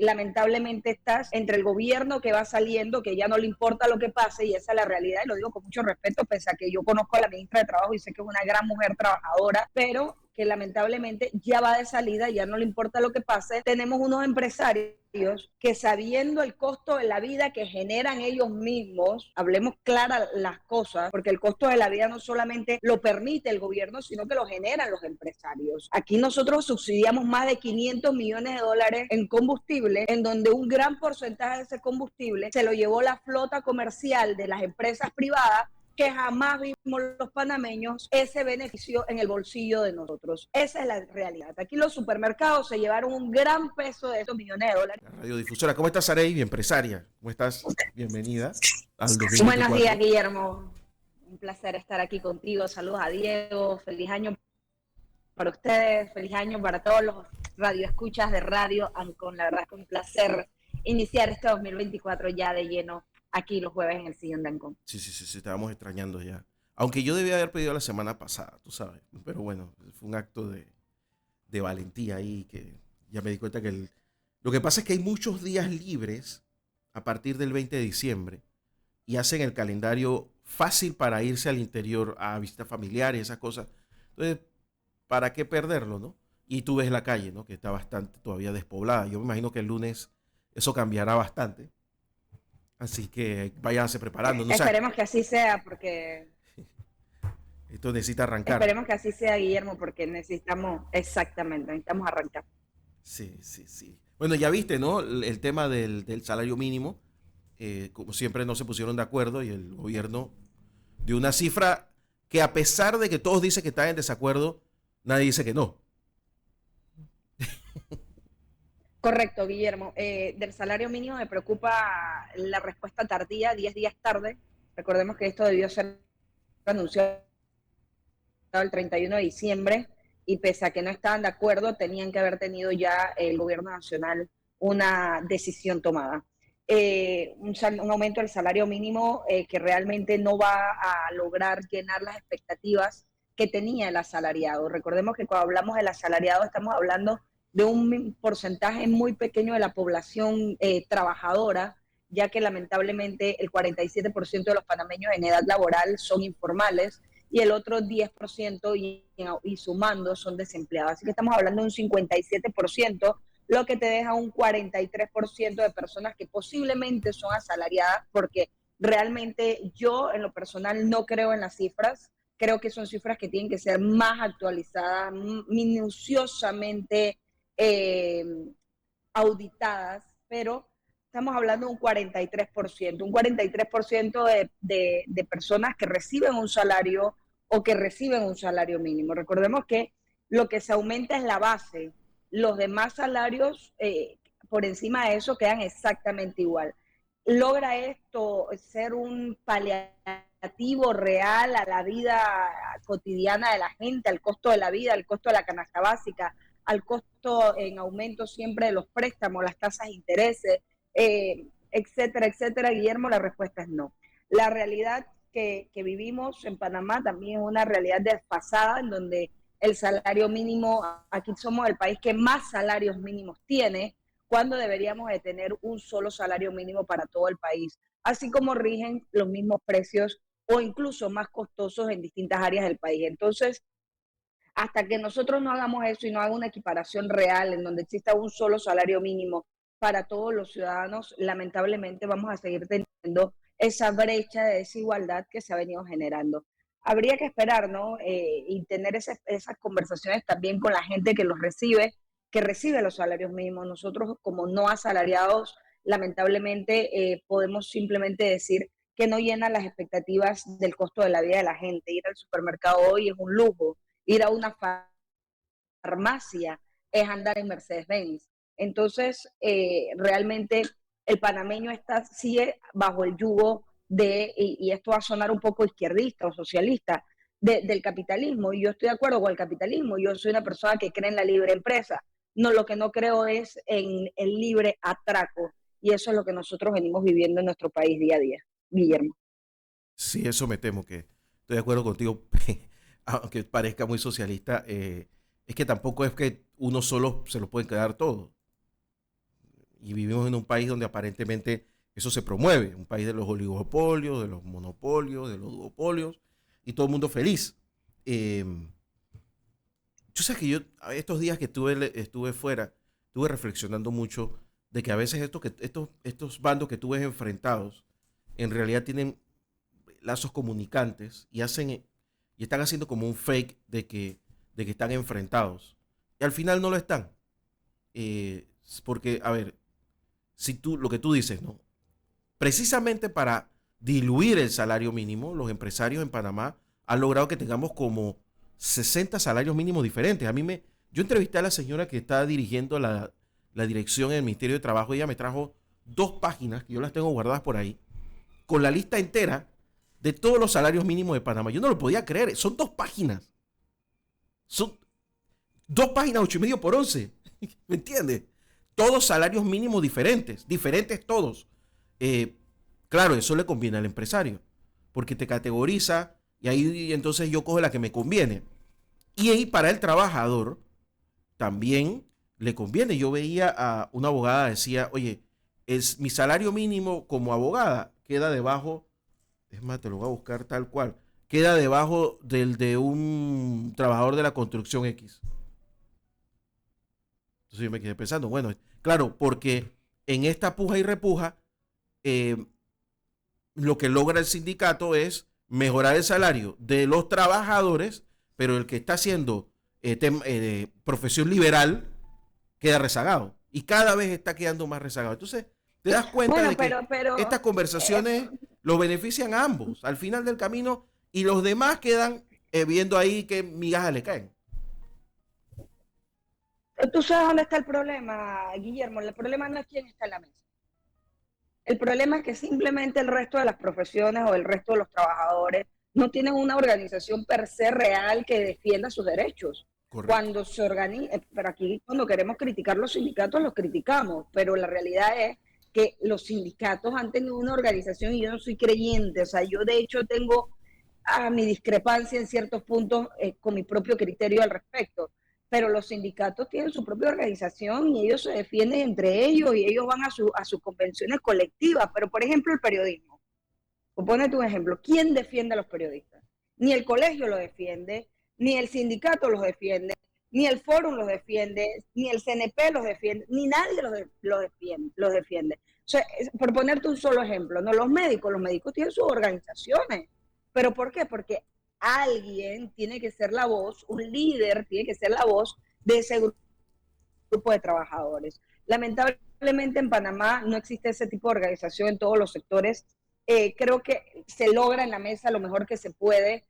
lamentablemente estás entre el gobierno que va saliendo, que ya no le importa lo que pase, y esa es la realidad, y lo digo con mucho respeto, pese a que yo conozco a la ministra de Trabajo y sé que es una gran mujer trabajadora, pero que lamentablemente ya va de salida, ya no le importa lo que pase. Tenemos unos empresarios que, sabiendo el costo de la vida que generan ellos mismos, hablemos claras las cosas, porque el costo de la vida no solamente lo permite el gobierno, sino que lo generan los empresarios. Aquí nosotros subsidiamos más de 500 millones de dólares en combustible, en donde un gran porcentaje de ese combustible se lo llevó la flota comercial de las empresas privadas, que jamás vimos los panameños ese beneficio en el bolsillo de nosotros. Esa es la realidad. Aquí los supermercados se llevaron un gran peso de esos millones de dólares. La radiodifusora. ¿Cómo estás, Sarey? Empresaria. ¿Cómo estás? Bienvenida al Buenos días, 2024. Guillermo. Un placer estar aquí contigo. Saludos a Diego. Feliz año para ustedes. Feliz año para todos los radioescuchas de Radio Ancon. La verdad es que un placer iniciar este 2024 ya de lleno aquí los jueves en el sillón de Ancon. Sí, estábamos extrañando ya. Aunque yo debía haber pedido la semana pasada, tú sabes. Pero bueno, fue un acto de valentía ahí que ya me di cuenta que lo que pasa es que hay muchos días libres a partir del 20 de diciembre y hacen el calendario fácil para irse al interior a visitar familiares y esas cosas. Entonces, ¿para qué perderlo, no? Y tú ves la calle, ¿no? Que está bastante todavía despoblada. Yo me imagino que el lunes eso cambiará bastante. Así que váyanse preparando. No sé, Esperemos que así sea, porque esto necesita arrancar. esperemos que así sea, Guillermo, porque necesitamos, exactamente, necesitamos arrancar. Sí. Bueno, ya viste, ¿no? El tema del salario mínimo. Como siempre no se pusieron de acuerdo y el gobierno dio una cifra que, a pesar de que todos dicen que están en desacuerdo, nadie dice que no. Correcto, Guillermo. Del salario mínimo me preocupa la respuesta tardía, 10 días tarde. Recordemos que esto debió ser anunciado el 31 de diciembre y, pese a que no estaban de acuerdo, tenían que haber tenido ya el gobierno nacional una decisión tomada. Un aumento del salario mínimo que realmente no va a lograr llenar las expectativas que tenía el asalariado. Recordemos que cuando hablamos del asalariado estamos hablando de un porcentaje muy pequeño de la población trabajadora, ya que lamentablemente el 47% de los panameños en edad laboral son informales y el otro 10% y sumando son desempleados. Así que estamos hablando de un 57%, lo que te deja un 43% de personas que posiblemente son asalariadas, porque realmente yo en lo personal no creo en las cifras. Creo que son cifras que tienen que ser más actualizadas, minuciosamente eh, auditadas, pero estamos hablando de un 43% de personas que reciben un salario o que reciben un salario mínimo. Recordemos que lo que se aumenta es la base, los demás salarios por encima de eso quedan exactamente igual. ¿Logra esto ser un paliativo real a la vida cotidiana de la gente, al costo de la vida, al costo de la canasta básica, al costo en aumento siempre de los préstamos, las tasas de intereses, etcétera, etcétera? Guillermo, la respuesta es no. La realidad que vivimos en Panamá también es una realidad desfasada, en donde el salario mínimo, aquí somos el país que más salarios mínimos tiene, cuando deberíamos de tener un solo salario mínimo para todo el país, así como rigen los mismos precios o incluso más costosos en distintas áreas del país. Entonces, hasta que nosotros no hagamos eso y no haga una equiparación real en donde exista un solo salario mínimo para todos los ciudadanos, lamentablemente vamos a seguir teniendo esa brecha de desigualdad que se ha venido generando. Habría que esperar, ¿no? Y tener esas conversaciones también con la gente que recibe los salarios mínimos. Nosotros, como no asalariados, lamentablemente podemos simplemente decir que no llenan las expectativas del costo de la vida de la gente. Ir al supermercado hoy es un lujo, ir a una farmacia es andar en Mercedes-Benz. Entonces, realmente el panameño sigue bajo el yugo y esto va a sonar un poco izquierdista o socialista, del capitalismo. Y yo estoy de acuerdo con el capitalismo. Yo soy una persona que cree en la libre empresa. No, lo que no creo es en el libre atraco. Y eso es lo que nosotros venimos viviendo en nuestro país día a día, Guillermo. Sí, eso me temo que estoy de acuerdo contigo, aunque parezca muy socialista. Es que tampoco es que uno solo se lo puede quedar todo. Y vivimos en un país donde aparentemente eso se promueve, un país de los oligopolios, de los monopolios, de los duopolios, y todo el mundo feliz. Eh, yo sé que yo, estos días que estuve fuera, estuve reflexionando mucho de que a veces estos bandos que tú ves enfrentados, en realidad tienen lazos comunicantes y están haciendo como un fake de que están enfrentados. Y al final no lo están. Porque, a ver, si lo que tú dices, ¿no? Precisamente para diluir el salario mínimo, los empresarios en Panamá han logrado que tengamos como 60 salarios mínimos diferentes. Yo entrevisté a la señora que está dirigiendo la dirección en el Ministerio de Trabajo. Ella me trajo 2 páginas, que yo las tengo guardadas por ahí, con la lista entera de todos los salarios mínimos de Panamá. Yo no lo podía creer. Son 2 páginas. Son 2 páginas, 8,5 por 11. ¿Me entiendes? Todos salarios mínimos diferentes. Diferentes todos. Claro, eso le conviene al empresario. Porque te categoriza y ahí entonces yo cojo la que me conviene. Y ahí para el trabajador también le conviene. Yo veía a una abogada, decía, oye, mi salario mínimo como abogada queda debajo, es más, te lo voy a buscar tal cual, queda debajo del de un trabajador de la construcción X. Entonces yo me quedé pensando, bueno, claro, porque en esta puja y repuja, eh, lo que logra el sindicato es mejorar el salario de los trabajadores, pero el que está haciendo profesión liberal queda rezagado y cada vez está quedando más rezagado. Entonces, te das cuenta Bueno, de que estas conversaciones los benefician a ambos al final del camino y los demás quedan viendo ahí qué migajas le caen. tú sabes dónde está el problema, Guillermo. El problema no es quién está en la mesa. El problema es que simplemente el resto de las profesiones o el resto de los trabajadores no tienen una organización per se real que defienda sus derechos. Correcto. Cuando se organiza, pero aquí cuando queremos criticar los sindicatos los criticamos, pero la realidad es que los sindicatos han tenido una organización y yo no soy creyente, o sea, yo de hecho tengo mi discrepancia en ciertos puntos con mi propio criterio al respecto, pero los sindicatos tienen su propia organización y ellos se defienden entre ellos y ellos van a sus convenciones colectivas, pero por ejemplo el periodismo, ponete un ejemplo, ¿quién defiende a los periodistas? Ni el colegio lo defiende, ni el sindicato los defiende, ni el fórum los defiende, ni el CNP los defiende, ni nadie los defiende. O sea, por ponerte un solo ejemplo, no los médicos tienen sus organizaciones. ¿Pero por qué? Porque alguien tiene que ser la voz, un líder tiene que ser la voz de ese grupo de trabajadores. Lamentablemente en Panamá no existe ese tipo de organización en todos los sectores. Creo que se logra en la mesa lo mejor que se puede.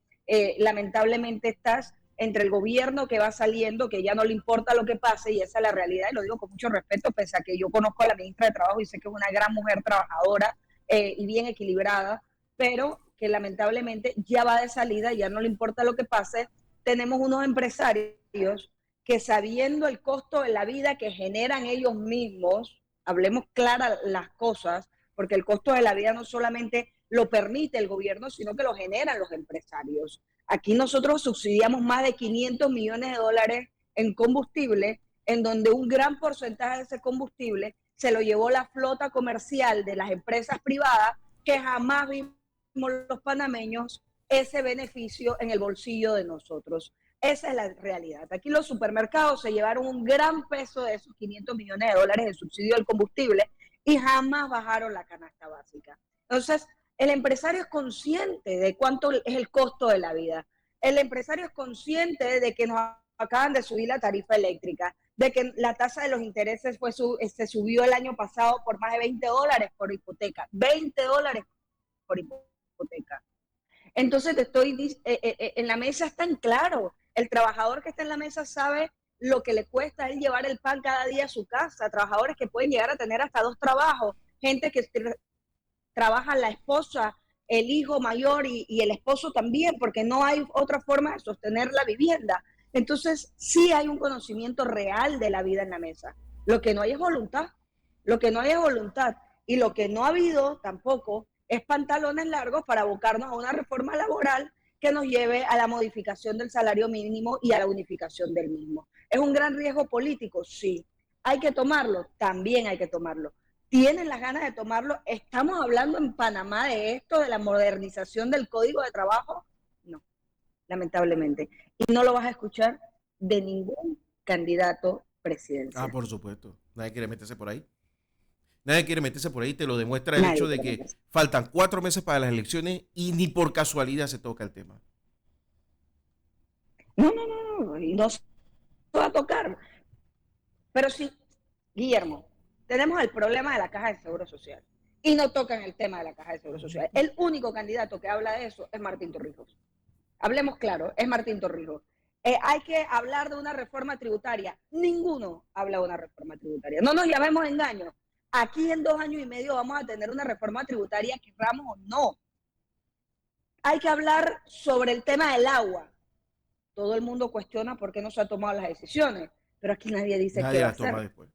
Lamentablemente estás entre el gobierno que va saliendo, que ya no le importa lo que pase, y esa es la realidad, y lo digo con mucho respeto, pese a que yo conozco a la ministra de Trabajo y sé que es una gran mujer trabajadora y bien equilibrada, pero que lamentablemente ya va de salida, ya no le importa lo que pase. Tenemos unos empresarios que sabiendo el costo de la vida que generan ellos mismos, hablemos claras las cosas, porque el costo de la vida no solamente lo permite el gobierno, sino que lo generan los empresarios. Aquí nosotros subsidiamos más de 500 millones de dólares en combustible, en donde un gran porcentaje de ese combustible se lo llevó la flota comercial de las empresas privadas, que jamás vimos los panameños ese beneficio en el bolsillo de nosotros. Esa es la realidad. Aquí los supermercados se llevaron un gran peso de esos 500 millones de dólares de subsidio al combustible y jamás bajaron la canasta básica. Entonces, el empresario es consciente de cuánto es el costo de la vida. El empresario es consciente de que nos acaban de subir la tarifa eléctrica, de que la tasa de los intereses se subió el año pasado por más de $20 por hipoteca. $20 por hipoteca. Entonces en la mesa está en claro. El trabajador que está en la mesa sabe lo que le cuesta a él llevar el pan cada día a su casa. Trabajadores que pueden llegar a tener hasta 2 trabajos. Gente que trabaja la esposa, el hijo mayor y el esposo también, porque no hay otra forma de sostener la vivienda. Entonces, sí hay un conocimiento real de la vida en la mesa. Lo que no hay es voluntad. Lo que no hay es voluntad. Y lo que no ha habido tampoco es pantalones largos para abocarnos a una reforma laboral que nos lleve a la modificación del salario mínimo y a la unificación del mismo. ¿Es un gran riesgo político? Sí. ¿Hay que tomarlo? También hay que tomarlo. ¿Tienen las ganas de tomarlo? ¿Estamos hablando en Panamá de esto, de la modernización del Código de Trabajo? No, lamentablemente. Y no lo vas a escuchar de ningún candidato presidencial. Por supuesto. Nadie quiere meterse por ahí. Nadie quiere meterse por ahí. Te lo demuestra el Nadie hecho de quiere que meterse. faltan 4 meses para las elecciones y ni por casualidad se toca el tema. No, y no se va a tocar. Pero sí, Guillermo, tenemos el problema de la Caja de Seguro Social y no tocan el tema de la Caja de Seguro Social. El único candidato que habla de eso es Martín Torrijos. Hablemos claro, es Martín Torrijos. Hay que hablar de una reforma tributaria. Ninguno habla de una reforma tributaria. No nos llamemos engaños. Aquí en 2 años y medio vamos a tener una reforma tributaria, querramos o no. Hay que hablar sobre el tema del agua. Todo el mundo cuestiona por qué no se han tomado las decisiones, pero aquí nadie dice qué va a hacer, Después.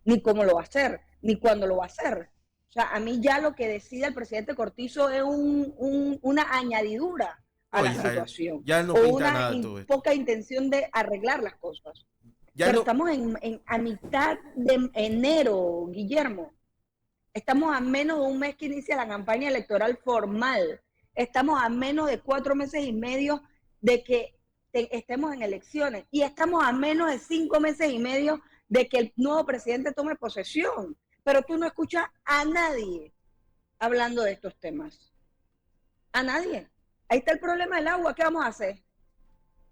ni cómo lo va a hacer, ni cuándo lo va a hacer. O sea, a mí ya lo que decide el presidente Cortizo es una añadidura a la situación. Ya él no o pinta una nada de todo esto. poca intención de arreglar las cosas. Ya Pero no, estamos a mitad de enero, Guillermo. Estamos a menos de un mes que inicia la campaña electoral formal. Estamos a menos de 4 meses y medio de que estemos en elecciones. Y estamos a menos de 5 meses y medio de que el nuevo presidente tome posesión. Pero tú no escuchas a nadie hablando de estos temas. A nadie. Ahí está el problema del agua. ¿Qué vamos a hacer?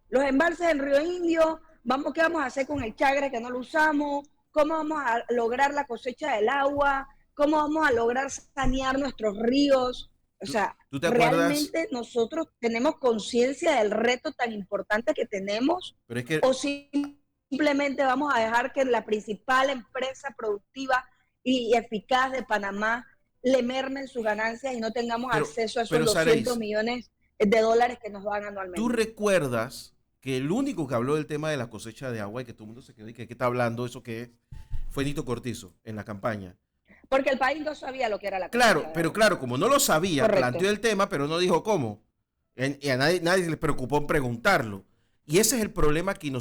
Los embalses en Río Indio, ¿qué vamos a hacer con el Chagre que no lo usamos? ¿Cómo vamos a lograr la cosecha del agua? ¿Cómo vamos a lograr sanear nuestros ríos? O sea, ¿tú te acuerdas? ¿realmente nosotros tenemos conciencia del reto tan importante que tenemos? Pero es que, ¿O simplemente vamos a dejar que la principal empresa productiva y eficaz de Panamá le mermen sus ganancias y no tengamos acceso a esos 200 Saréis, millones de dólares que nos dan anualmente? ¿Tú recuerdas que el único que habló del tema de la cosecha de agua y que todo el mundo se quedó y que qué está hablando eso que es, fue Nito Cortizo en la campaña? Porque el país no sabía lo que era la cosecha. Claro, pero claro, como no lo sabía, Correcto. planteó el tema, pero no dijo cómo. Y a nadie le preocupó en preguntarlo. Y ese es el problema que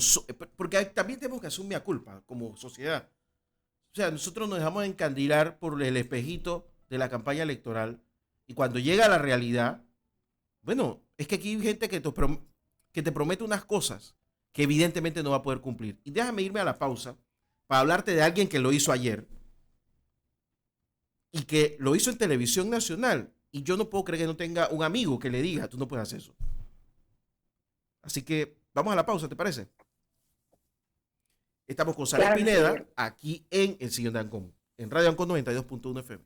porque también tenemos que asumir la culpa como sociedad. O sea, nosotros nos dejamos encandilar por el espejito de la campaña electoral y cuando llega la realidad, bueno, es que aquí hay gente que te promete unas cosas que evidentemente no va a poder cumplir. Y déjame irme a la pausa para hablarte de alguien que lo hizo ayer y que lo hizo en televisión nacional. Y yo no puedo creer que no tenga un amigo que le diga, tú no puedes hacer eso. Así que vamos a la pausa, ¿te parece? Estamos con Sara Pineda, aquí en El Sillón de Ancón, en Radio Ancón 92.1 FM.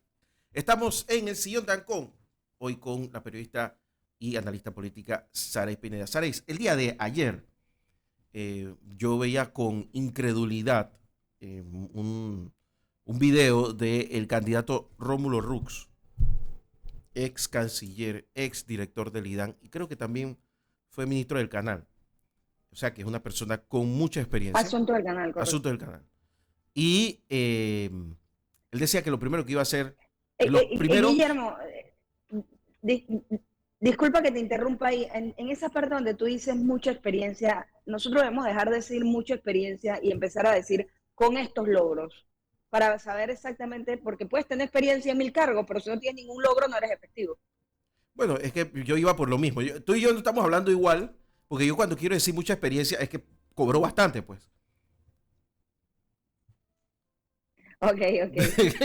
Estamos en El Sillón de Ancón, hoy con la periodista y analista política Sara Pineda. Sara, el día de ayer yo veía con incredulidad un video del candidato Rómulo Rux, ex canciller, ex director del IDAN, y creo que también fue ministro del canal. O sea, que es una persona con mucha experiencia. Asunto del canal, correcto. Asunto del canal. Y él decía que lo primero que iba a hacer... Guillermo, disculpa que te interrumpa ahí. En esa parte donde tú dices mucha experiencia, nosotros debemos dejar de decir mucha experiencia y empezar a decir con estos logros, para saber exactamente, porque puedes tener experiencia en 1000 cargos, pero si no tienes ningún logro no eres efectivo. Bueno, es que yo iba por lo mismo. Tú y yo no estamos hablando igual, porque yo cuando quiero decir mucha experiencia es que cobró bastante, pues. Ok.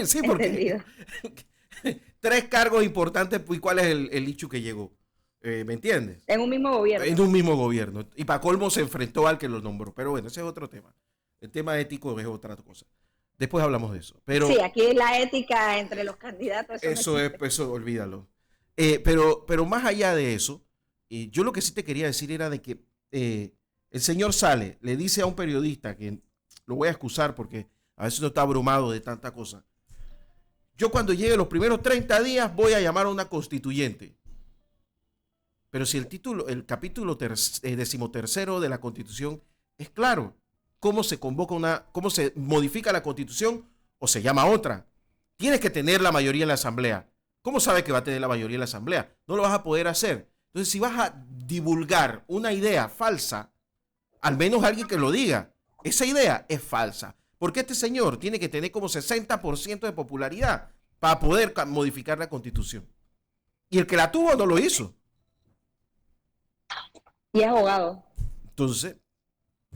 Sí, porque 3 cargos importantes, pues, ¿cuál es el hecho que llegó? ¿Me entiendes? En un mismo gobierno. En un mismo gobierno. Y para colmo se enfrentó al que lo nombró. Pero bueno, ese es otro tema. El tema ético es otra cosa. Después hablamos de eso. Pero sí, aquí la ética entre los candidatos. Eso olvídalo. Pero más allá de eso, yo lo que sí te quería decir era de que el señor sale, le dice a un periodista, que lo voy a excusar porque a veces no está abrumado de tanta cosa. Yo cuando llegue los primeros 30 días voy a llamar a una constituyente. Pero si el capítulo 13º de la Constitución es claro, cómo se convoca cómo se modifica la Constitución o se llama otra. Tienes que tener la mayoría en la Asamblea. ¿Cómo sabe que va a tener la mayoría en la Asamblea? No lo vas a poder hacer. Entonces, si vas a divulgar una idea falsa, al menos alguien que lo diga, esa idea es falsa. Porque este señor tiene que tener como 60% de popularidad para poder modificar la Constitución. Y el que la tuvo no lo hizo. Y es abogado. Entonces,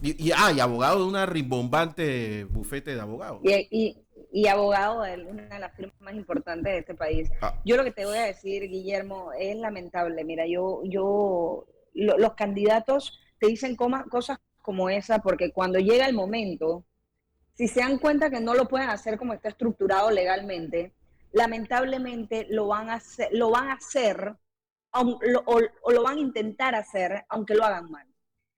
y abogado de una rimbombante bufete de abogados. Y abogado de una de las firmas más importantes de este país. Yo lo que te voy a decir, Guillermo, es lamentable. Mira, los candidatos te dicen cosas como esa porque cuando llega el momento, si se dan cuenta que no lo pueden hacer como está estructurado legalmente, lamentablemente lo van a hacer o lo van a intentar hacer aunque lo hagan mal.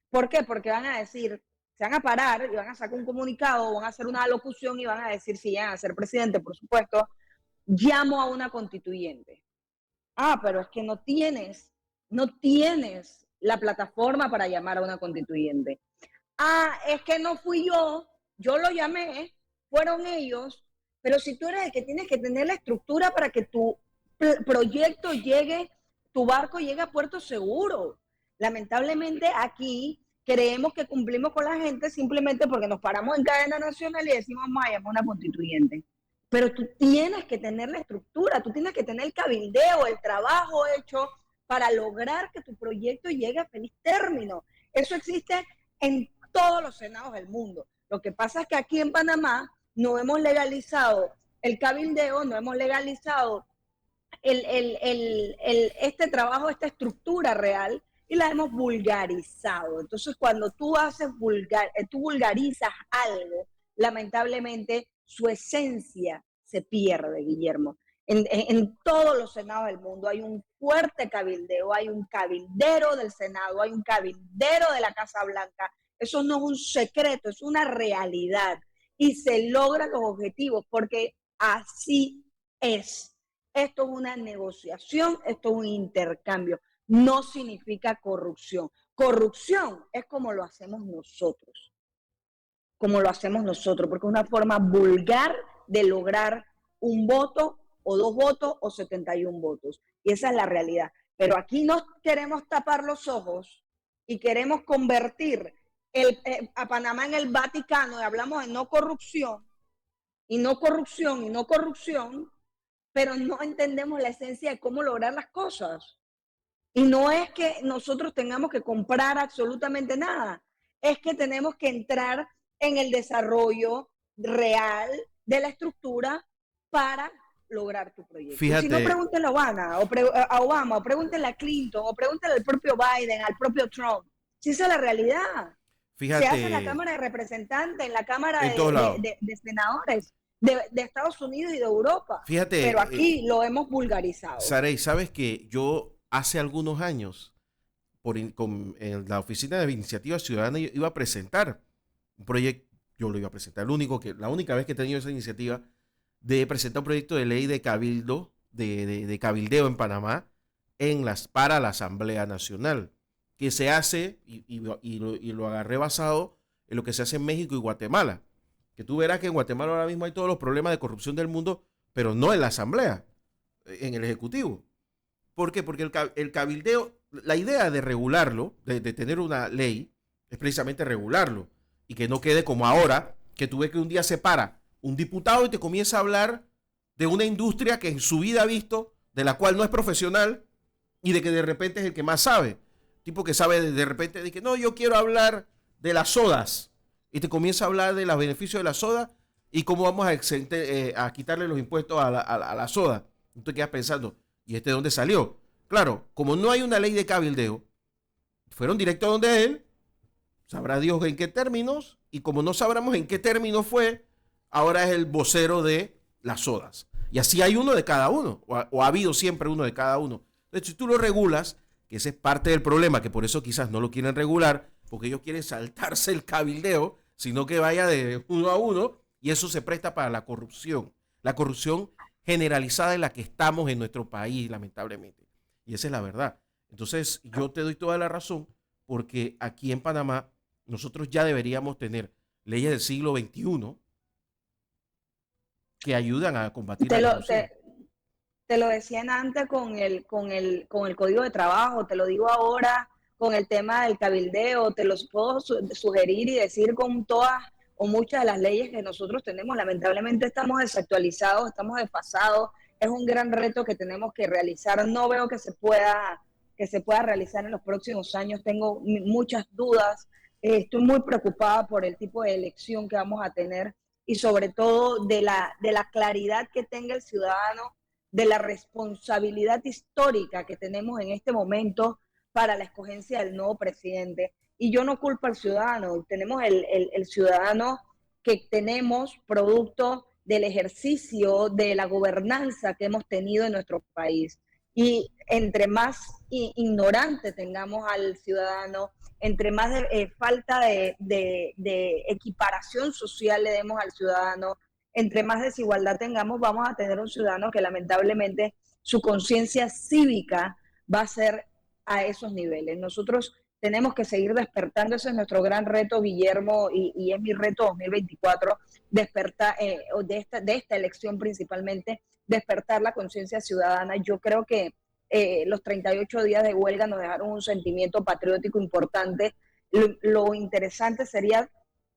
¿Por qué? Porque van a decir, se van a parar y van a sacar un comunicado, van a hacer una alocución y van a decir, si llegan a ser presidente, por supuesto, llamo a una constituyente. Pero es que no tienes la plataforma para llamar a una constituyente. Es que no fui yo lo llamé, fueron ellos, pero si tú eres el que tienes que tener la estructura para que tu proyecto llegue, tu barco llegue a puerto seguro. Lamentablemente aquí creemos que cumplimos con la gente simplemente porque nos paramos en cadena nacional y decimos, vamos a llamar a una constituyente. Pero tú tienes que tener la estructura, tú tienes que tener el cabildeo, el trabajo hecho para lograr que tu proyecto llegue a feliz término. Eso existe en todos los senados del mundo. Lo que pasa es que aquí en Panamá no hemos legalizado el cabildeo, no hemos legalizado este trabajo, esta estructura real, y la hemos vulgarizado. Entonces, cuando tú vulgarizas algo, lamentablemente su esencia se pierde, Guillermo. En todos los senados del mundo hay un fuerte cabildeo, hay un cabildero del Senado, hay un cabildero de la Casa Blanca. Eso no es un secreto, es una realidad. Y se logran los objetivos porque así es. Esto es una negociación, esto es un intercambio. No significa corrupción. Corrupción es como lo hacemos nosotros. Porque es una forma vulgar de lograr un voto o 2 votos o 71 votos. Y esa es la realidad. Pero aquí no queremos tapar los ojos y queremos convertir a Panamá en el Vaticano y hablamos de no corrupción, pero no entendemos la esencia de cómo lograr las cosas. Y no es que nosotros tengamos que comprar absolutamente nada, es que tenemos que entrar en el desarrollo real de la estructura para lograr tu proyecto. Fíjate, si no, pregúntenle a Obama, o pregúntenle a Clinton, o pregúntenle al propio Biden, al propio Trump. Si esa es la realidad. Fíjate, se hace en la Cámara de Representantes, en la Cámara de Senadores de Estados Unidos y de Europa. Fíjate, pero aquí lo hemos vulgarizado. Sarey, sabes que yo hace algunos años en la Oficina de Iniciativa Ciudadana iba a presentar un proyecto, yo lo iba a presentar, la única vez que he tenido esa iniciativa de presentar un proyecto de ley de cabildo, de cabildeo en Panamá para la Asamblea Nacional, que se hace, y lo agarré basado en lo que se hace en México y Guatemala, que tú verás que en Guatemala ahora mismo hay todos los problemas de corrupción del mundo, pero no en la Asamblea, en el Ejecutivo. ¿Por qué? Porque el cabildeo, la idea de regularlo, de tener una ley, es precisamente regularlo, y que no quede como ahora, que tú ves que un día se para un diputado y te comienza a hablar de una industria que en su vida ha visto, de la cual no es profesional, y de que de repente es el que más sabe. Tipo que sabe de repente, de que no, yo quiero hablar de las sodas, y te comienza a hablar de los beneficios de la soda y cómo vamos a quitarle los impuestos a la soda. Y tú quedas pensando, ¿y este de dónde salió? Claro, como no hay una ley de cabildeo, fueron directo a donde él, sabrá Dios en qué términos, y como no sabremos en qué términos fue, ahora es el vocero de las sodas. Y así hay uno de cada uno, o ha habido siempre uno de cada uno. Entonces, si tú lo regulas, que ese es parte del problema, que por eso quizás no lo quieren regular, porque ellos quieren saltarse el cabildeo, sino que vaya de uno a uno, y eso se presta para la corrupción generalizada en la que estamos en nuestro país, lamentablemente. Y esa es la verdad. Entonces, yo te doy toda la razón, porque aquí en Panamá nosotros ya deberíamos tener leyes del siglo XXI que ayudan a combatir la corrupción. Te lo decían antes con el código de trabajo, te lo digo ahora con el tema del cabildeo, te los puedo sugerir y decir con todas o muchas de las leyes que nosotros tenemos, lamentablemente estamos desactualizados, estamos desfasados. Es un gran reto que tenemos que realizar. No veo que se pueda realizar en los próximos años. Tengo muchas dudas. Estoy muy preocupada por el tipo de elección que vamos a tener y sobre todo de la claridad que tenga el ciudadano, de la responsabilidad histórica que tenemos en este momento para la escogencia del nuevo presidente. Y yo no culpo al ciudadano, tenemos el ciudadano que tenemos producto del ejercicio de la gobernanza que hemos tenido en nuestro país. Y entre más ignorante tengamos al ciudadano, entre más falta de equiparación social le demos al ciudadano, entre más desigualdad tengamos, vamos a tener un ciudadano que lamentablemente su conciencia cívica va a ser a esos niveles. Nosotros tenemos que seguir despertando, ese es nuestro gran reto, Guillermo, y es mi reto 2024, despertar, de esta elección principalmente, despertar la conciencia ciudadana. Yo creo que los 38 días de huelga nos dejaron un sentimiento patriótico importante. Lo interesante sería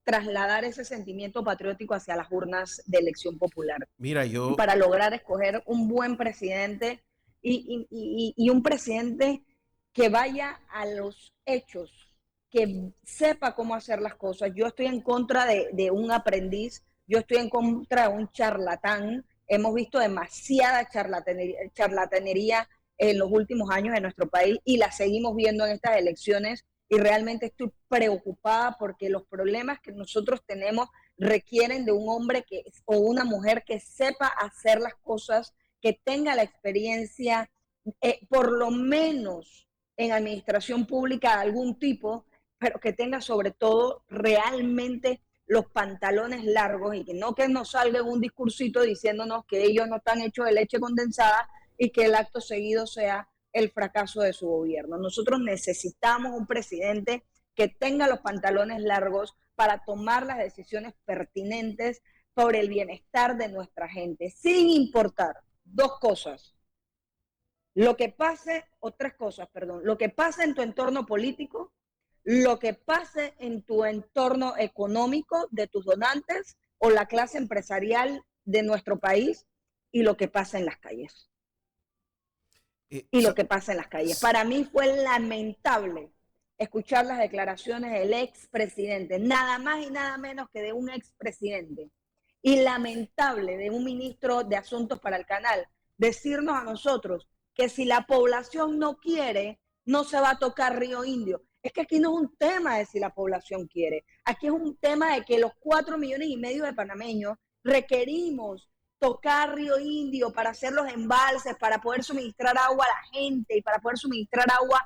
trasladar ese sentimiento patriótico hacia las urnas de elección popular Mira, yo, para lograr escoger un buen presidente y un presidente que vaya a los hechos, que sepa cómo hacer las cosas. Yo estoy en contra de un aprendiz, yo estoy en contra de un charlatán. Hemos visto demasiada charlatanería en los últimos años en nuestro país y la seguimos viendo en estas elecciones y realmente estoy preocupada porque los problemas que nosotros tenemos requieren de un hombre o una mujer que sepa hacer las cosas, que tenga la experiencia, por lo menos en administración pública de algún tipo, pero que tenga sobre todo realmente los pantalones largos y que nos salga un discursito diciéndonos que ellos no están hechos de leche condensada y que el acto seguido sea el fracaso de su gobierno. Nosotros necesitamos un presidente que tenga los pantalones largos para tomar las decisiones pertinentes por el bienestar de nuestra gente, sin importar dos cosas, lo que pase, o tres cosas, perdón, lo que pase en tu entorno político, lo que pase en tu entorno económico de tus donantes o la clase empresarial de nuestro país y lo que pasa en las calles. eh, Y lo sa- que pasa en las calles. s- Para mí fue lamentable escuchar las declaraciones del expresidente, nada más y nada menos que de un expresidente, y lamentable de un ministro de Asuntos para el Canal, decirnos a nosotros que si la población no quiere, no se va a tocar Río Indio. Es que aquí no es un tema de si la población quiere, aquí es un tema de que los 4,5 millones de panameños requerimos tocar Río Indio para hacer los embalses, para poder suministrar agua a la gente y para poder suministrar agua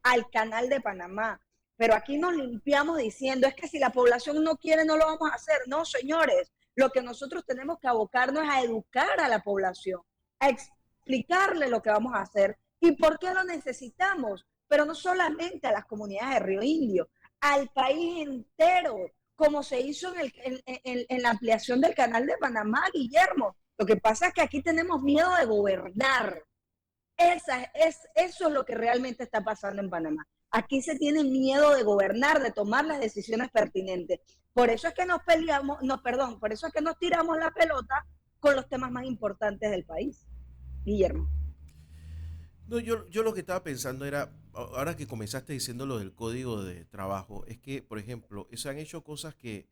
al canal de Panamá. Pero aquí nos limpiamos diciendo, es que si la población no quiere, no lo vamos a hacer. No, señores, lo que nosotros tenemos que abocarnos es a educar a la población, a explicarle lo que vamos a hacer y por qué lo necesitamos, pero no solamente a las comunidades de Río Indio, al país entero, como se hizo en la ampliación del canal de Panamá, Guillermo. Lo que pasa es que aquí tenemos miedo de gobernar. Eso es lo que realmente está pasando en Panamá. Aquí se tiene miedo de gobernar, de tomar las decisiones pertinentes. Por eso es que nos peleamos, no, perdón, por eso es que nos tiramos la pelota con los temas más importantes del país, Guillermo. no, yo lo que estaba pensando era, ahora que comenzaste diciendo lo del código de trabajo, es que, por ejemplo, se han hecho cosas que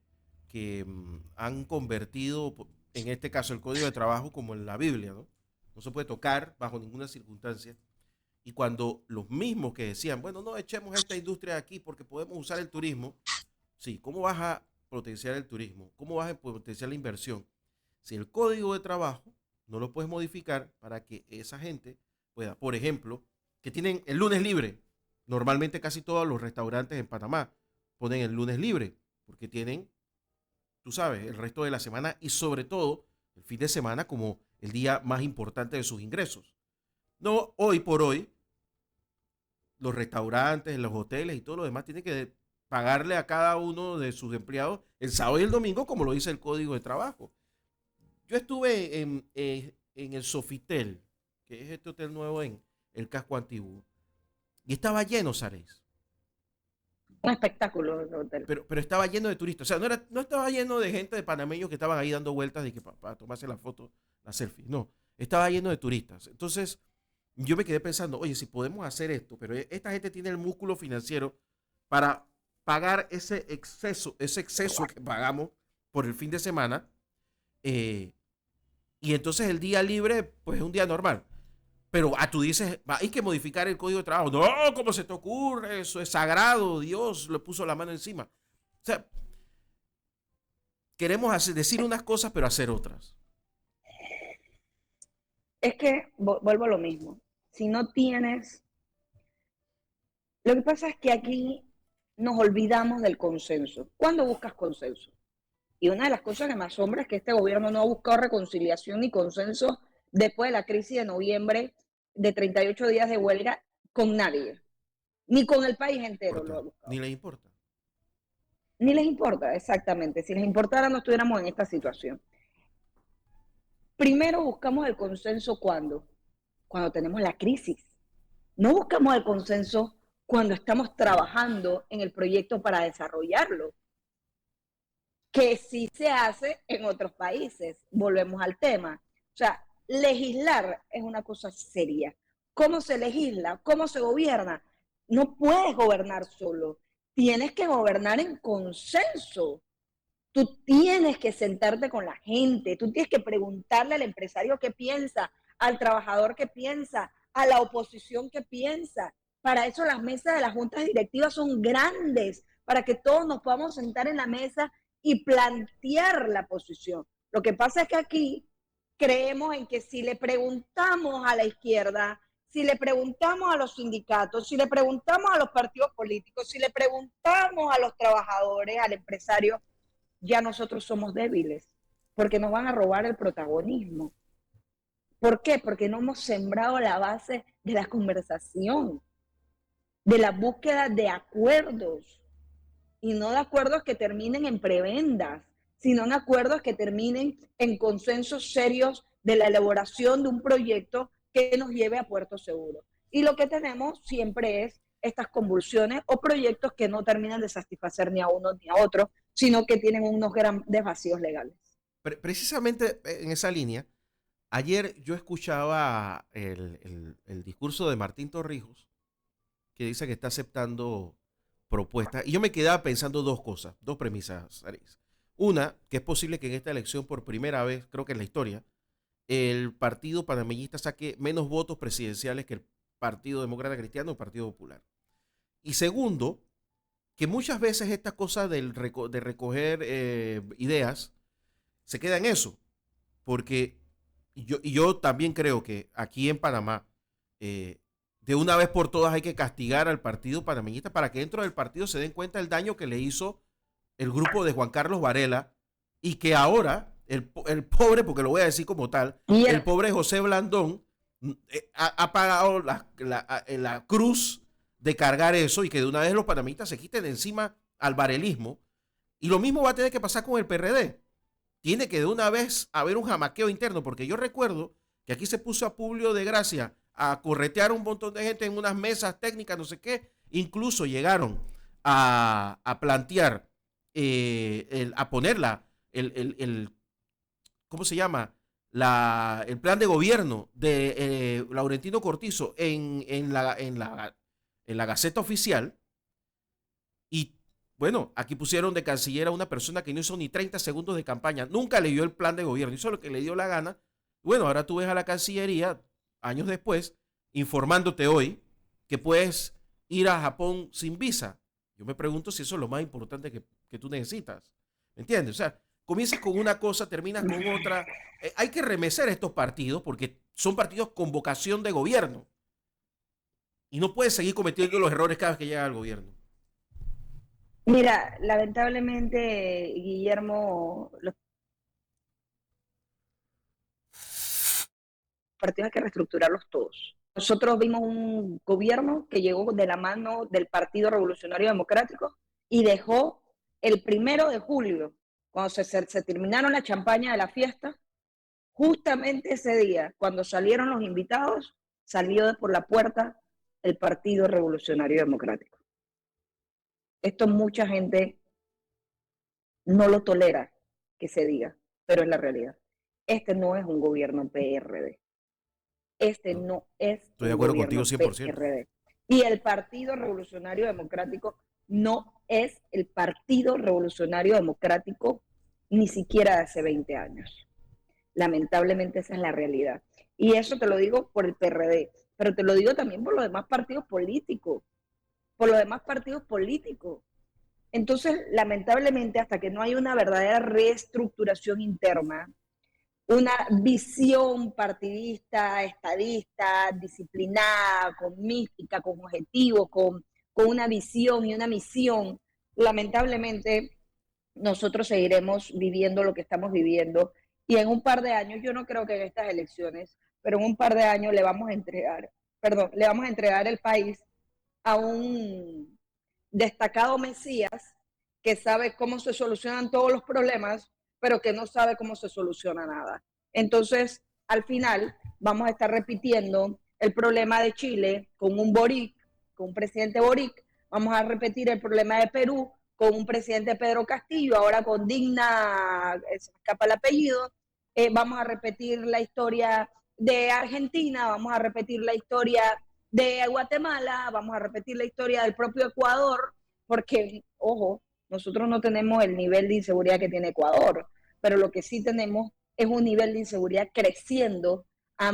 han convertido, en este caso, el código de trabajo como en la Biblia, ¿no? No se puede tocar bajo ninguna circunstancia. Y cuando los mismos que decían, bueno, no echemos esta industria de aquí porque podemos usar el turismo, sí, ¿cómo vas a potenciar el turismo? ¿Cómo vas a potenciar la inversión? Si el código de trabajo no lo puedes modificar para que esa gente pueda, por ejemplo, que tienen el lunes libre. Normalmente casi todos los restaurantes en Panamá ponen el lunes libre porque tienen, tú sabes, el resto de la semana y sobre todo el fin de semana como el día más importante de sus ingresos. No, hoy por hoy, los restaurantes, los hoteles y todo lo demás tienen que pagarle a cada uno de sus empleados el sábado y el domingo, como lo dice el código de trabajo. Yo estuve en el Sofitel, que es este hotel nuevo en el casco antiguo, y estaba lleno, Sares. Un espectáculo el hotel. pero estaba lleno de turistas. O sea, no estaba lleno de gente de panameños que estaban ahí dando vueltas de que para tomarse la foto, la selfie. No, estaba lleno de turistas. Entonces, yo me quedé pensando, oye, si podemos hacer esto, pero esta gente tiene el músculo financiero para pagar ese exceso que pagamos por el fin de semana, eh, y entonces el día libre, pues es un día normal. Pero tú dices, hay que modificar el código de trabajo. No, ¿cómo se te ocurre? Eso es sagrado, Dios le puso la mano encima. O sea, queremos decir unas cosas, pero hacer otras. Es que vuelvo a lo mismo. Si no tienes... Lo que pasa es que aquí nos olvidamos del consenso. ¿Cuándo buscas consenso? Y una de las cosas que me asombra es que este gobierno no ha buscado reconciliación ni consenso después de la crisis de noviembre de 38 días de huelga con nadie, ni con el país entero lo ha buscado. Ni le importa. Ni les importa, exactamente. Si les importara no estuviéramos en esta situación. Primero buscamos el consenso cuando tenemos la crisis. No buscamos el consenso cuando estamos trabajando en el proyecto para desarrollarlo, que sí se hace en otros países. Volvemos al tema. O sea, legislar es una cosa seria. ¿Cómo se legisla? ¿Cómo se gobierna? No puedes gobernar solo. Tienes que gobernar en consenso. Tú tienes que sentarte con la gente, tú tienes que preguntarle al empresario qué piensa, al trabajador qué piensa, a la oposición qué piensa. Para eso las mesas de las juntas directivas son grandes, para que todos nos podamos sentar en la mesa y plantear la posición. Lo que pasa es que aquí creemos en que si le preguntamos a la izquierda, si le preguntamos a los sindicatos, si le preguntamos a los partidos políticos, si le preguntamos a los trabajadores, al empresario, ya nosotros somos débiles, porque nos van a robar el protagonismo. ¿Por qué? Porque no hemos sembrado la base de la conversación, de la búsqueda de acuerdos, y no de acuerdos que terminen en prebendas, sino en acuerdos que terminen en consensos serios de la elaboración de un proyecto que nos lleve a puerto seguro. Y lo que tenemos siempre es estas convulsiones o proyectos que no terminan de satisfacer ni a uno ni a otro, sino que tienen unos grandes vacíos legales. Precisamente en esa línea, ayer yo escuchaba el discurso de Martín Torrijos, que dice que está aceptando propuestas. Y yo me quedaba pensando dos cosas, dos premisas, Aris. Una, que es posible que en esta elección, por primera vez, creo que en la historia, el partido panameñista saque menos votos presidenciales que el Partido Demócrata Cristiano o el Partido Popular. Y segundo, que muchas veces esta cosa de recoger ideas se queda en eso. Porque yo también creo que aquí en Panamá, eh, de una vez por todas hay que castigar al partido panameñista para que dentro del partido se den cuenta del daño que le hizo el grupo de Juan Carlos Varela y que ahora el pobre, porque lo voy a decir como tal, el pobre José Blandón ha pagado la cruz de cargar eso y que de una vez los panameñistas se quiten de encima al varelismo. Y lo mismo va a tener que pasar con el PRD. Tiene que de una vez haber un jamaqueo interno, porque yo recuerdo que aquí se puso a Publio de Gracia a corretear un montón de gente en unas mesas técnicas, no sé qué, incluso llegaron a plantear, a ponerla, ¿cómo se llama? El plan de gobierno de Laurentino Cortizo en la Gaceta Oficial. Y bueno, aquí pusieron de canciller a una persona que no hizo ni 30 segundos de campaña, nunca leyó el plan de gobierno, hizo lo que le dio la gana. Bueno, ahora tú ves a la Cancillería, años después, informándote hoy que puedes ir a Japón sin visa. Yo me pregunto si eso es lo más importante que tú necesitas. ¿Me entiendes? O sea, comienzas con una cosa, terminas con otra. Hay que remecer estos partidos porque son partidos con vocación de gobierno. Y no puedes seguir cometiendo los errores cada vez que llega al gobierno. Mira, lamentablemente, Guillermo, los partidos hay que reestructurarlos todos. Nosotros vimos un gobierno que llegó de la mano del Partido Revolucionario Democrático y dejó el 1 de julio, cuando se terminaron la champaña de la fiesta, justamente ese día, cuando salieron los invitados, salió por la puerta el Partido Revolucionario Democrático. Esto mucha gente no lo tolera que se diga, pero es la realidad. Este no es un gobierno PRD. Este No, no es estoy de un acuerdo contigo gobierno 100%. PRD. Y el Partido Revolucionario Democrático no es el Partido Revolucionario Democrático ni siquiera de hace 20 años. Lamentablemente esa es la realidad. Y eso te lo digo por el PRD, pero te lo digo también por los demás partidos políticos, por los demás partidos políticos. Entonces, lamentablemente, hasta que no hay una verdadera reestructuración interna, una visión partidista, estadista, disciplinada, con mística, con objetivos, con una visión y una misión, lamentablemente nosotros seguiremos viviendo lo que estamos viviendo y en un par de años, yo no creo que en estas elecciones, pero en un par de años le vamos a entregar el país a un destacado Mesías que sabe cómo se solucionan todos los problemas, pero que no sabe cómo se soluciona nada. Entonces, al final, vamos a estar repitiendo el problema de Chile con un Boric, con un presidente Boric, vamos a repetir el problema de Perú con un presidente Pedro Castillo, ahora con Digna, se me escapa el apellido, vamos a repetir la historia de Argentina, vamos a repetir la historia de Guatemala, vamos a repetir la historia del propio Ecuador, porque, ojo, nosotros no tenemos el nivel de inseguridad que tiene Ecuador, pero lo que sí tenemos es un nivel de inseguridad creciendo a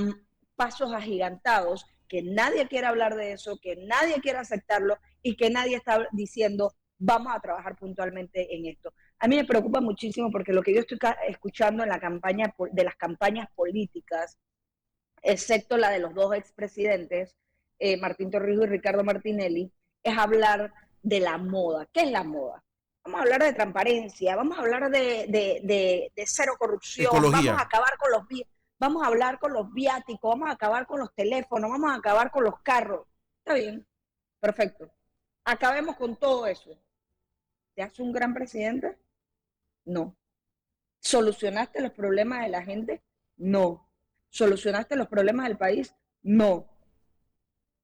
pasos agigantados, que nadie quiere hablar de eso, que nadie quiere aceptarlo y que nadie está diciendo vamos a trabajar puntualmente en esto. A mí me preocupa muchísimo porque lo que yo estoy escuchando en la campaña de las campañas políticas, excepto la de los dos expresidentes, Martín Torrijos y Ricardo Martinelli, es hablar de la moda. ¿Qué es la moda? Vamos a hablar de transparencia, vamos a hablar de cero corrupción, Ecología. vamos a hablar con los viáticos, vamos a acabar con los teléfonos, vamos a acabar con los carros. Está bien, perfecto. Acabemos con todo eso. ¿Te hace un gran presidente? No. ¿Solucionaste los problemas de la gente? No. ¿Solucionaste los problemas del país? No.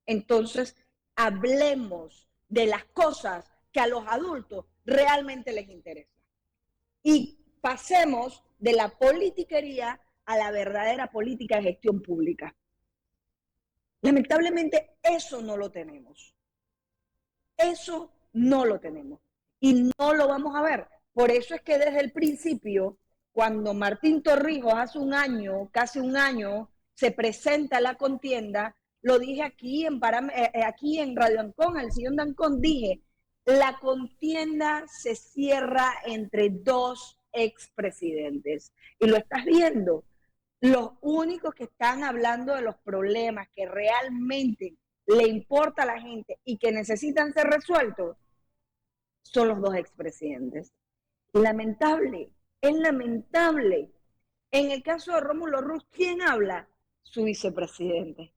Entonces, hablemos de las cosas que a los adultos realmente les interesan. Y pasemos de la politiquería a la verdadera política de gestión pública. Lamentablemente, eso no lo tenemos. Eso no lo tenemos. Y no lo vamos a ver. Por eso es que desde el principio, cuando Martín Torrijos hace un año, casi un año, se presenta a la contienda, lo dije aquí en Radio Ancón, al señor Dancón, dije, la contienda se cierra entre dos expresidentes. Y lo estás viendo. Los únicos que están hablando de los problemas que realmente le importa a la gente y que necesitan ser resueltos son los dos expresidentes. Lamentable, es lamentable. En el caso de Rómulo Ruz, ¿quién habla? Su vicepresidente,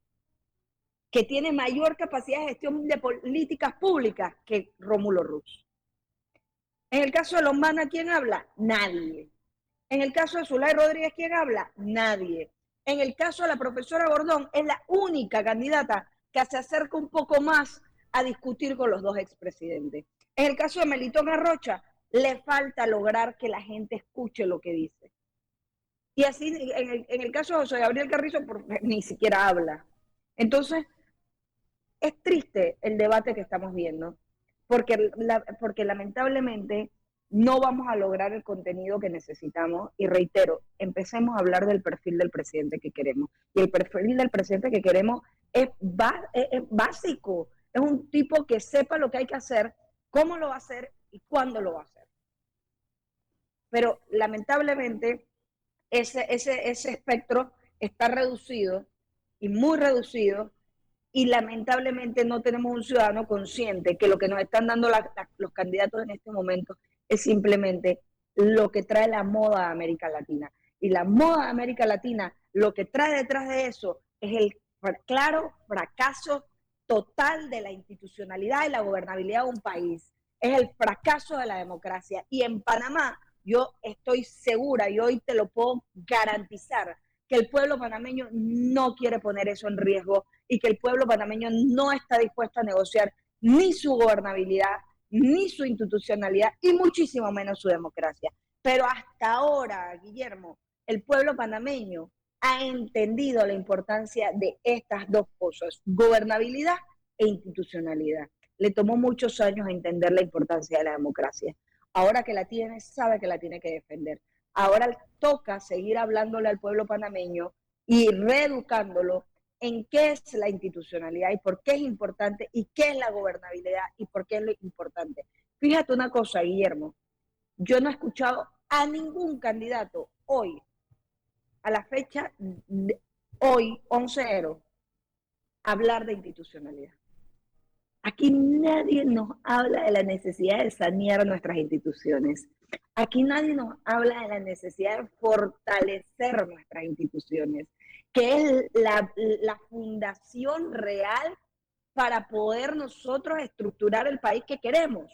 que tiene mayor capacidad de gestión de políticas públicas que Rómulo Ruz. En el caso de Lombana, ¿quién habla? Nadie. En el caso de Zulay Rodríguez, ¿quién habla? Nadie. En el caso de la profesora Gordón, es la única candidata que se acerca un poco más a discutir con los dos expresidentes. En el caso de Melitón Arrocha, le falta lograr que la gente escuche lo que dice. Y así, en el caso de José Gabriel Carrizo, ni siquiera habla. Entonces, es triste el debate que estamos viendo, porque lamentablemente no vamos a lograr el contenido que necesitamos. Y reitero, empecemos a hablar del perfil del presidente que queremos. Y el perfil del presidente que queremos es básico. Es un tipo que sepa lo que hay que hacer, cómo lo va a hacer y cuándo lo va a hacer. Pero lamentablemente ese espectro está reducido y muy reducido, y lamentablemente no tenemos un ciudadano consciente que lo que nos están dando los candidatos en este momento es simplemente lo que trae la moda a América Latina. Y la moda de América Latina, lo que trae detrás de eso es el claro fracaso total de la institucionalidad y la gobernabilidad de un país. Es el fracaso de la democracia. Y en Panamá, yo estoy segura y hoy te lo puedo garantizar, que el pueblo panameño no quiere poner eso en riesgo y que el pueblo panameño no está dispuesto a negociar ni su gobernabilidad ni su institucionalidad y muchísimo menos su democracia. Pero hasta ahora, Guillermo, el pueblo panameño ha entendido la importancia de estas dos cosas, gobernabilidad e institucionalidad. Le tomó muchos años entender la importancia de la democracia. Ahora que la tiene, sabe que la tiene que defender. Ahora toca seguir hablándole al pueblo panameño y reeducándolo en qué es la institucionalidad y por qué es importante y qué es la gobernabilidad y por qué es lo importante. Fíjate una cosa, Guillermo, yo no he escuchado a ningún candidato hoy, a la fecha de hoy, 11 de enero, hablar de institucionalidad. Aquí nadie nos habla de la necesidad de sanear nuestras instituciones. Aquí nadie nos habla de la necesidad de fortalecer nuestras instituciones, que es la fundación real para poder nosotros estructurar el país que queremos,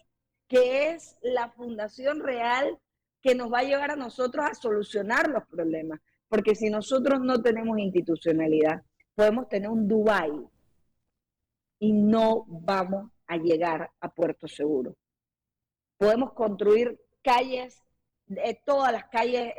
que es la fundación real que nos va a llevar a nosotros a solucionar los problemas. Porque si nosotros no tenemos institucionalidad, podemos tener un Dubái y no vamos a llegar a Puerto Seguro. Podemos construir calles, todas las calles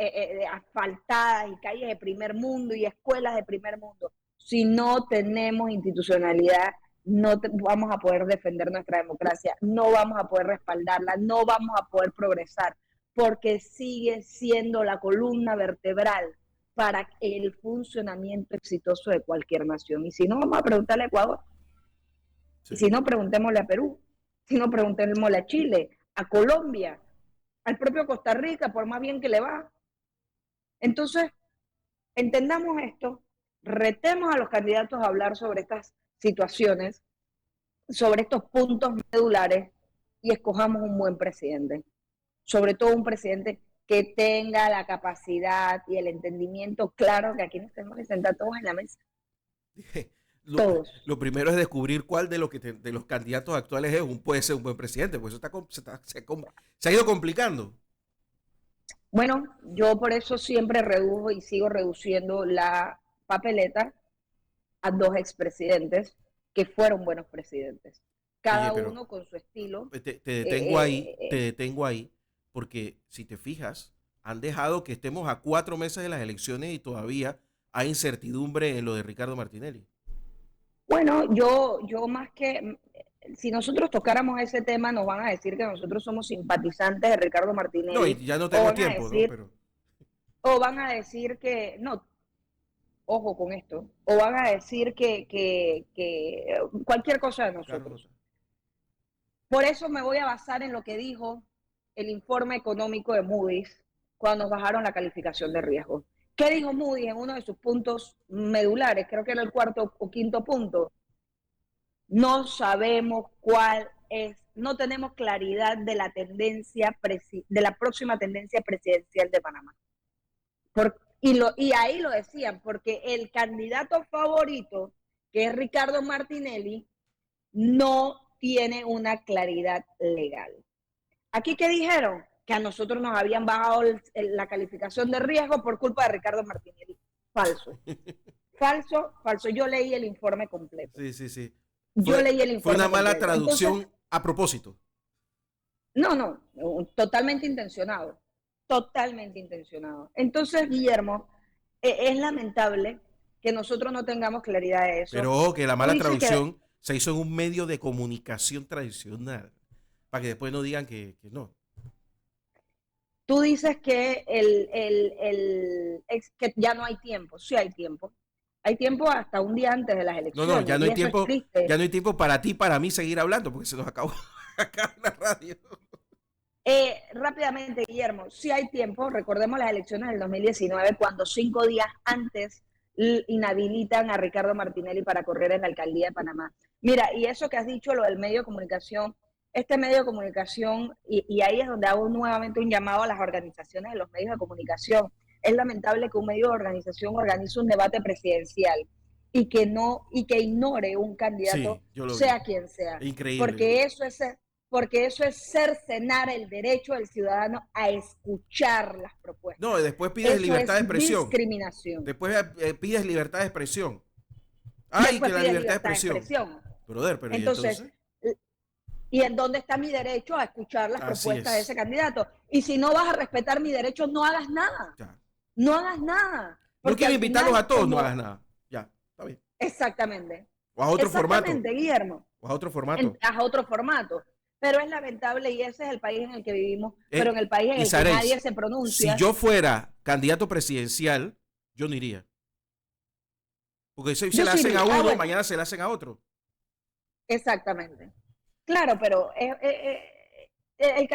asfaltadas y calles de primer mundo y escuelas de primer mundo. Si no tenemos institucionalidad, no vamos a poder defender nuestra democracia, no vamos a poder respaldarla, no vamos a poder progresar, porque sigue siendo la columna vertebral para el funcionamiento exitoso de cualquier nación. Y si no, vamos a preguntarle a Ecuador. Sí. Si no, preguntémosle a Perú, si no, preguntémosle a Chile, a Colombia, al propio Costa Rica, por más bien que le va. Entonces, entendamos esto, retemos a los candidatos a hablar sobre estas situaciones, sobre estos puntos medulares y escojamos un buen presidente. Sobre todo un presidente que tenga la capacidad y el entendimiento claro que aquí nos tenemos que sentar todos en la mesa. Lo primero es descubrir cuál de los candidatos actuales puede ser un buen presidente, porque eso se ha ido complicando. Bueno, yo por eso siempre redujo y sigo reduciendo la papeleta a dos expresidentes que fueron buenos presidentes. Cada uno con su estilo. Te detengo ahí, porque si te fijas, han dejado que estemos a 4 meses de las elecciones y todavía hay incertidumbre en lo de Ricardo Martinelli. Bueno, yo más que, si nosotros tocáramos ese tema, nos van a decir que nosotros somos simpatizantes de Ricardo Martinelli. No, y ya no tengo tiempo, decir, ¿no? Pero... O van a decir que, no, ojo con esto, o van a decir que cualquier cosa de nosotros. Por eso me voy a basar en lo que dijo el informe económico de Moody's cuando nos bajaron la calificación de riesgo. ¿Qué dijo Moody's en uno de sus puntos medulares? Creo que era el 4º o 5º punto. No sabemos cuál es, no tenemos claridad de la tendencia, de la próxima tendencia presidencial de Panamá. Y ahí lo decían, porque el candidato favorito, que es Ricardo Martinelli, no tiene una claridad legal. ¿Aquí qué dijeron? Que a nosotros nos habían bajado la calificación de riesgo por culpa de Ricardo Martinelli. Falso. Falso. Yo leí el informe completo. Sí. Yo leí el informe Fue una mala completo. traducción. Entonces, a propósito. No, totalmente intencionado. Entonces, Guillermo, es lamentable que nosotros no tengamos claridad de eso. Pero ojo, que la mala traducción se hizo en un medio de comunicación tradicional, para que después no digan que no. Tú dices que que ya no hay tiempo. Sí hay tiempo. Hay tiempo hasta un día antes de las elecciones. No, ya no hay tiempo. Ya no hay tiempo para ti, para mí seguir hablando, porque se nos acabó acá la radio. Rápidamente, Guillermo, sí hay tiempo. Recordemos las elecciones del 2019, cuando 5 días antes inhabilitan a Ricardo Martinelli para correr en la alcaldía de Panamá. Mira, y eso que has dicho, lo del medio de comunicación, este medio de comunicación, y ahí es donde hago nuevamente un llamado a las organizaciones de los medios de comunicación. Es lamentable que un medio de organización organice un debate presidencial y que ignore un candidato, sea quien sea. Increíble. Porque eso es cercenar el derecho del ciudadano a escuchar las propuestas. No, después pides libertad de expresión. Discriminación. Después pides libertad de expresión. Ay, que la libertad de expresión. Brother, pero entonces ¿Y en dónde está mi derecho a escuchar las Así propuestas de es. ese candidato? Y si no vas a respetar mi derecho, no hagas nada. Ya. No hagas nada. No Porque quiero al invitarlos a final, todos, no hagas nada. Ya, está bien. exactamente, O a otro formato. exactamente, Guillermo, O a otro formato. a otro formato. Pero es lamentable y ese es el país en el que vivimos, pero en el país en Y el que nadie Saréis, se si pronuncia. yo fuera candidato presidencial, yo no iría. Porque eso se Yo le sí hacen iría. a Ah, uno, bueno, mañana se le hacen a otro. exactamente. Claro, pero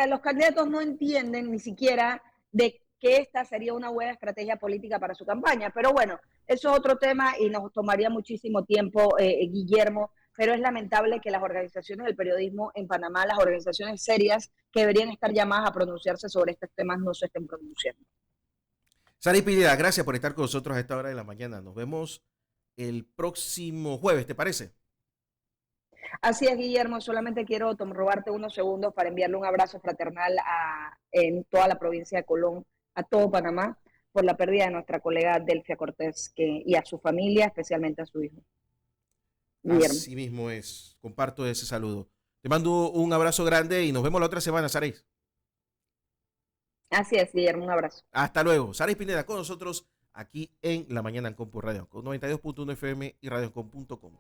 los candidatos no entienden ni siquiera de que esta sería una buena estrategia política para su campaña. Pero bueno, eso es otro tema y nos tomaría muchísimo tiempo, Guillermo, pero es lamentable que las organizaciones del periodismo en Panamá, las organizaciones serias que deberían estar llamadas a pronunciarse sobre estos temas, no se estén pronunciando. Sara Pineda, gracias por estar con nosotros a esta hora de la mañana. Nos vemos el próximo jueves, ¿te parece? Así es, Guillermo, solamente quiero robarte unos segundos para enviarle un abrazo fraternal en toda la provincia de Colón, a todo Panamá, por la pérdida de nuestra colega Delfia Cortés y a su familia, especialmente a su hijo, Guillermo. Así mismo es. Comparto ese saludo. Te mando un abrazo grande y nos vemos la otra semana, Saréis. Así es, Guillermo, un abrazo. Hasta luego. Saréis Pineda con nosotros aquí en La Mañana en Compu Radio, con 92.1 FM y radioencom.com.